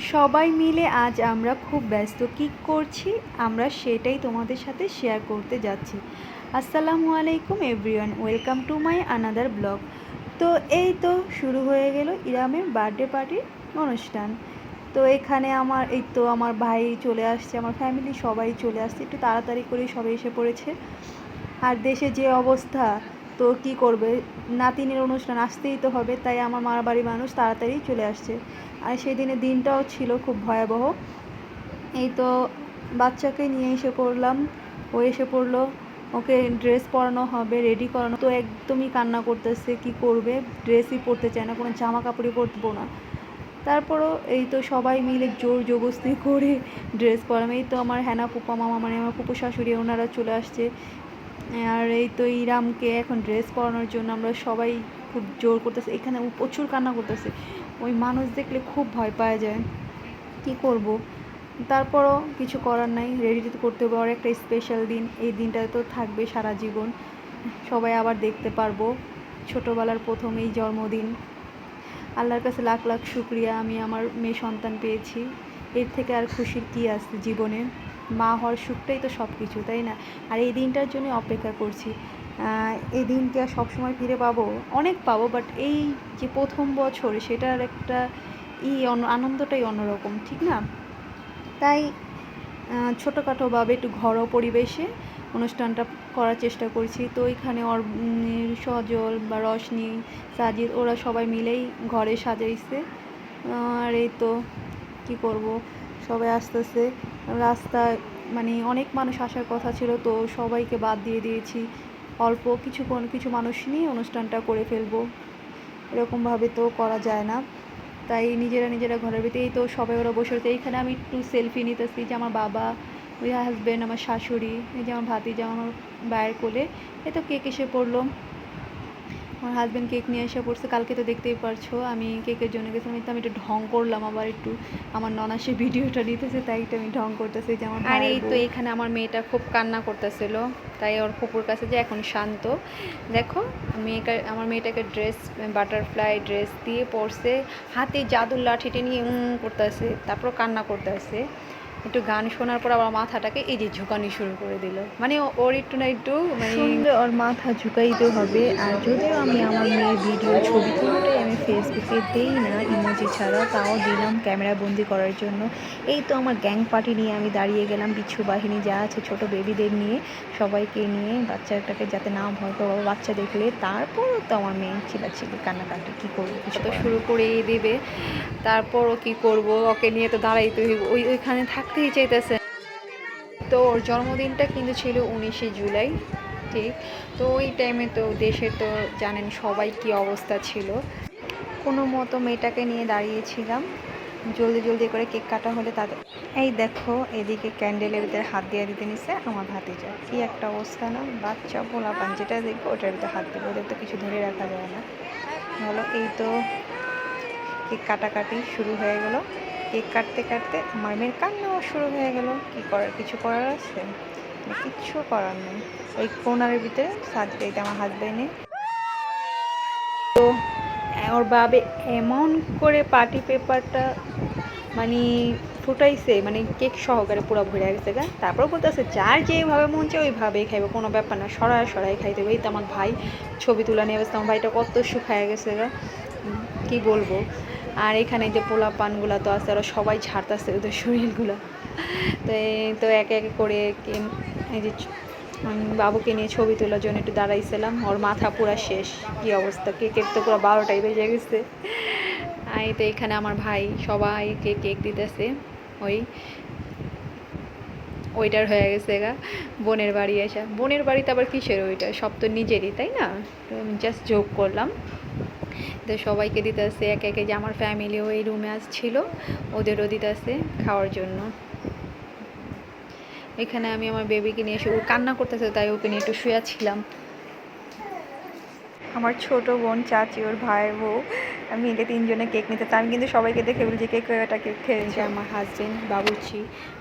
সবাই মিলে আজ আমরা খুব ব্যস্ত কী করছি আমরা সেটাই তোমাদের সাথে শেয়ার করতে যাচ্ছি। আসসালামু আলাইকুম everyone, welcome to my another blog. তো এই তো শুরু হয়ে গেল ইরামের বার্থডে পার্টির অনুষ্ঠান। তো এখানে আমার ভাই চলে আসছে, আমার ফ্যামিলি সবাই চলে আসছে, একটু তাড়াতাড়ি করে সবাই এসে পড়েছে। আর দেশে যে অবস্থা, তো কি করবে, নাতিনের অনুষ্ঠান আসতেই তো হবে, তাই আমার মার বাড়ির মানুষ তাড়াতাড়ি চলে আসছে। আর সেই দিনের দিনটাও ছিল খুব ভয়াবহ। এই তো বাচ্চাকে নিয়ে এসে পড়লাম, ও এসে পড়লো, ওকে ড্রেস পরানো হবে, রেডি করানো, তো একদমই কান্না করতেছে, কি করবে, ড্রেসই পরতে চায় না, কোনো জামা কাপড়ই পরবো না। তারপরও এই তো সবাই মিলে জোর জবরদস্তি করে ড্রেস পরাম। এই তো আমার হ্যানা ফুপা মামা, মানে আমার ফুপু শাশুড়ি, ওনারা চলে আসছে। আর এই তো ইরামকে এখন ড্রেস পরানোর জন্য আমরা সবাই খুব জোর করতেছে, এখানে ও প্রচুর কান্না করতেছে, ওই মানুষ দেখলে খুব ভয় পাওয়া যায়, কি করব। তারপরও কিছু করার নাই, রেডি করতে হবে, আর একটা স্পেশাল দিন, এই দিনটাতে তো থাকবে সারা জীবন, সবাই আবার দেখতে পারবো ছোটোবেলার প্রথম এই জন্মদিন। আল্লাহর কাছে লাখ লাখ শুক্রিয়া, আমি আমার মেয়ে সন্তান পেয়েছি, এর থেকে আর খুশির কী আছে জীবনে। মা হওয়ার সুখটাই তো সব কিছু, তাই না? আর এই দিনটার জন্য অপেক্ষা করছি। এই দিনকে আর সবসময় ফিরে পাবো, অনেক পাবো, বাট এই যে প্রথম বছর, সেটার একটা আনন্দটাই অন্যরকম, ঠিক না? তাই ছোটোখাটোভাবে একটু ঘরোয়া পরিবেশে অনুষ্ঠানটা করার চেষ্টা করছি। তো এখানে ওর সজল বা রশনি, সাজিদ, ওরা সবাই মিলেই ঘরে সাজাইছে। আর এই তো কী করব, সবাই আসতেছে রাস্তায়, মানে অনেক মানুষ আসার কথা ছিল, তো সবাইকে বাদ দিয়ে দিয়েছি, অল্প কিছু মানুষ নিয়ে অনুষ্ঠানটা করে ফেলবো, এরকমভাবে তো করা যায় না। তাই নিজেরা ঘরের ভিতরে, এই তো সবাই ওরা বসে রয়েছে। এইখানে আমি একটু সেলফি নিতেছি, যে আমার বাবা, ওই হাজব্যান্ড, আমার শাশুড়ি, এই যে আমার ভাতিজা আমার ভাইয়ের কোলে। এই তো কেক এসে পড়লো, আমার হাজব্যান্ড কেক নিয়ে এসে পড়ছে, কালকে তো দেখতেই পারছো আমি কেকের জন্য গেছিলাম। তো আমি একটু ঢং করলাম, আবার একটু আমার ননাসে ভিডিওটা নিতেছে, তাই একটু আমি ঢং করতেছি যে আমার। আর এই তো এখানে আমার মেয়েটা খুব কান্না করতেছিল, তাই ওর ফুপুর কাছে যে এখন শান্ত। দেখো আমার মেয়েটাকে বাটারফ্লাই ড্রেস দিয়ে পরছে, হাতে জাদুর লাঠিটা নিয়ে করতেছে, তারপর কান্না করতেছে। একটু গান শোনার পর আবার মাথাটাকে এই যে ঝুঁকানি শুরু করে দিল, মানে ওর একটু না একটু মানে ওর মাথা ঝুঁকাইতে হবে। আর যদিও আমি আমার মেয়ের ভিডিও ছবি কোনোটাই আমি ফেসবুকে দিই না ইমোজি ছাড়া, তাও দিলাম ক্যামেরা বন্দি করার জন্য। এই তো আমার গ্যাং পার্টি নিয়ে আমি দাঁড়িয়ে গেলাম, বিচ্ছু বাহিনী যা আছে ছোট বেবিদের নিয়ে, সবাইকে নিয়ে, বাচ্চাটাকে যাতে না ভয় পাবো বাচ্চা দেখলে। তারপরও তো আমার মেয়ে চিল্লাচিল্লি কান্নাকাটি, কী করবো, কিছু তো শুরু করেই দেবে। তারপরও কি করব, ওকে নিয়ে তো দাঁড়াইতে হইব, ওইখানে থাকতেই চাইতেছে। তো ওর জন্মদিনটা কিন্তু ছিল 19শে জুলাই, ঠিক। তো ওই টাইমে তো দেশের তো জানেন সবাই কি অবস্থা ছিল, কোনো মতো মেয়েটাকে নিয়ে দাঁড়িয়েছিলাম, জলদি জলদি করে কেক কাটা হলে তাদের। এই দেখো এদিকে ক্যান্ডেলের ভিতরে হাত দিয়ে দিতে নিছে আমার ভাতিজা, কি একটা অবস্থা না, বাচ্চা পোলাপান যেটা দেখবো ওটার ভিতরে হাত দেবে, ওদের তো কিছু ধরে রাখা যায় না। হলো এই তো কেক কাটাকাটি শুরু হয়ে গেল, কেক কাটতে কাটতে আমার মেয়ের কান্নাও শুরু হয়ে গেল। কি করার, কিছু করার আছে, কিচ্ছু করার নেই। ওই কোনারের ভিতরে সাজিয়ে, এটা আমার হাজব্যান্ডে। তো ওর বাবে এমন করে পার্টি পেপারটা মানে ফুটাইছে, মানে কেক সহকারে পুরো ভরে গেছে গা। তারপর বলতেছে যার যেভাবে মন চায় ওইভাবেই খাইবে, কোনো ব্যাপার না, সরাই খাইতে হবে। এই তো আমার ভাই ছবি তুলে নিয়ে গেছে, আমার ভাইটা কত শুকায় গেছে গা, কি বলবো। আর এখানে যে পোলা পানগুলো তো আছে, ওরা সবাই ছাড়তেছে ওদের শরীরগুলো। তো এই তো একে একে করে এই যে বাবুকে নিয়ে ছবি তোলার জন্য একটু দাঁড়াইছিলাম, ওর মাথা পুরো শেষ, কি অবস্থা, কেকের তো পুরো 12টাই বেজে গেছে। আর তো এখানে আমার ভাই সবাইকে কেক দিতেছে, ওইটার হয়ে গেছে গা বোনের বাড়ি আসা। বোনের বাড়িতে আবার কিসের ওইটা, সব তো নিজেরই, তাই না? তো আমি জাস্ট যোগ করলাম। তো সবাইকে দিতেছে একে একে, যে আমার ফ্যামিলিও এই রুমে আসছিল, ওদেরও দিতেছে খাওয়ার জন্য। এখানে আমি আমার বেবিকে নিয়ে এসে, ও কান্না করতেছে, তাই ওকে নিয়ে একটু শুয়েছিলাম। আমার ছোট বোন, চাচি, ওর ভাইয়ের বউ মিলে তিনজনে কেক নিতে, আমি কিন্তু সবাইকে দেখে বলি যে কেক খেয়েছে। আমার হাজবেন্ড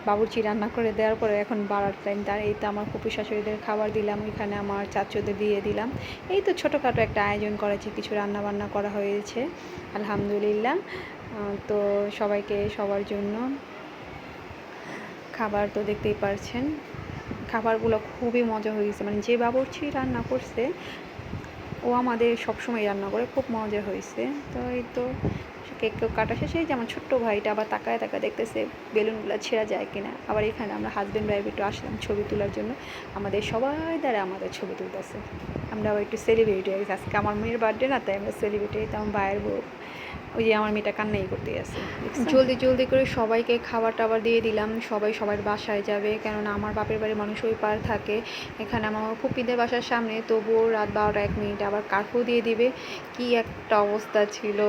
বাবুর্চি রান্না করে দেওয়ার পরে এখন বাড়ার টাইম তার। এই তো আমার ফুপু শাশুড়িদের খাবার দিলাম, এখানে আমার চাচুদের দিয়ে দিলাম। এই তো ছোটোখাটো একটা আয়োজন করেছে, কিছু রান্না বান্না করা হয়েছে আলহামদুলিল্লাহ। তো সবাইকে সবার জন্য খাবার তো দেখতেই পারছেন, খাবারগুলো খুবই মজা হয়েছে। মানে যে বাবুর্চি রান্না করছে ও আমাদের সবসময় রান্না করে, খুব মজা হয়েছে। তো এই তো কেক কাটা শেষে যে আমার ছোট্ট ভাইটা আবার তাকায় তাকায় দেখতেছে বেলুনগুলো ছেঁড়া যায় কিনা। আবার এখানে আমরা হাজব্যান্ড ওয়াইফ একটু আসলাম ছবি তোলার জন্য, আমাদের সবাই দ্বারা আমাদের ছবি তুলতেছে। আমরা আবার একটু সেলিব্রিটি হয়ে গেছি, আজকে আমার মেয়ের বার্থডে না, তাই আমরা সেলিব্রিটি। তো আমার ভাইয়ের বউ, ওই যে আমার মেয়েটা কান্নাই করতে আছে। জলদি জলদি করে সবাইকে খাবার টাবার দিয়ে দিলাম, সবাই সবার বাসায় যাবে, কেননা আমার বাপের বাড়ির মানুষ ওই পার থাকে, এখানে আমার ফুপিদের বাসার সামনে। তবুও রাত 12টা 1 মিনিট আবার কার্ফিউ দিয়ে দিবে। কি একটা অবস্থা ছিল,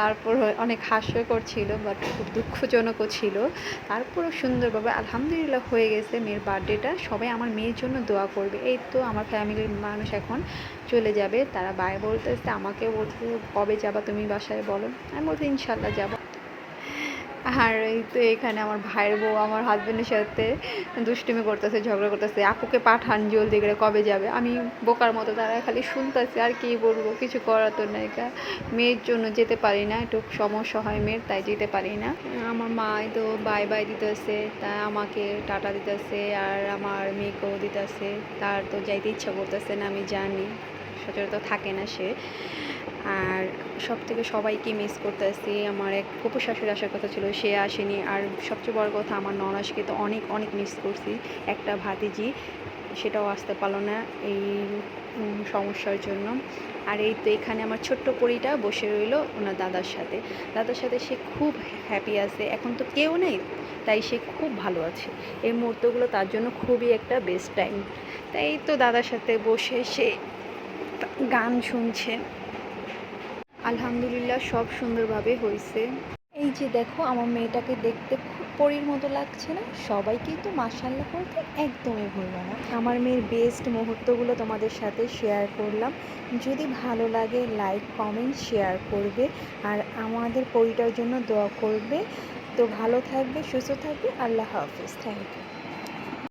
তারপর অনেক হাস্যকর ছিল, বাট খুব দুঃখজনকও ছিল। তারপরও সুন্দরভাবে আলহামদুলিল্লাহ হয়ে গেছে মেয়ের বার্থডেটা। সবাই আমার মেয়ের জন্য দোয়া করবে। এই তো আমার ফ্যামিলির মানুষ এখন চলে যাবে, তারা বাই বলতেছে, আমাকেও বলতেছে কবে যাবা তুমি বাসায় বলো। আমি বলছি ইনশাল্লাহ যাবো। আর এই তো এখানে আমার ভাইয়ের বউ আমার হাজব্যান্ডের সাথে দুষ্টুমি করতেছে, ঝগড়া করতেছে, আপুকে পাঠান জলদি করে কবে যাবে। আমি বোকার মতো তারা খালি শুনতেছে, আর কি বলবো, কিছু করার তো নাই। মেয়ের জন্য যেতে পারি না, একটু সমস্যা হয় মেয়ের, তাই যেতে পারি না। আমার মা তো বাই বাই দিতেছে, তাই আমাকে টাটা দিতেছে, আর আমার মেয়েকেও দিতেছে। তার তো যাইতে ইচ্ছা করতেছে না, আমি জানি, সচরাচর থাকে না সে। আর সব থেকে সবাইকে মিস করতেছি। আমার এক ফুপু শাশুড়ি আসার কথা ছিল, সে আসেনি। আর সবচেয়ে বড় কথা, আমার ননাসকে তো অনেক অনেক মিস করছি। একটা ভাতিজি, সেটাও আসতে পারলো না এই সমস্যার জন্য। আর এই তো এখানে আমার ছোট্ট পরীটা বসে রইলো ওনার দাদার সাথে। দাদার সাথে সে খুব হ্যাপি আছে, এখন তো কেউ নেই, তাই সে খুব ভালো আছে। এই মুহূর্তগুলো তার জন্য খুবই একটা বেস্ট টাইম। তাই তো দাদার সাথে বসে সে গান শুনছে। আলহামদুলিল্লাহ সব সুন্দরভাবে হয়েছে। এই যে দেখো আমার মেয়েটাকে দেখতে খুব পরীর মতো লাগছে না? সবাই কিন্তু মাশাআল্লাহ করতে একদমই ভুলবে না। আমার মেয়ের বেস্ট মুহূর্তগুলো তোমাদের সাথে শেয়ার করলাম। যদি ভালো লাগে লাইক কমেন্ট শেয়ার করবে, আর আমাদের পরীটার জন্য দোয়া করবে। তো ভালো থাকবে, সুস্থ থাকবে। আল্লাহ হাফেজ। Thank you.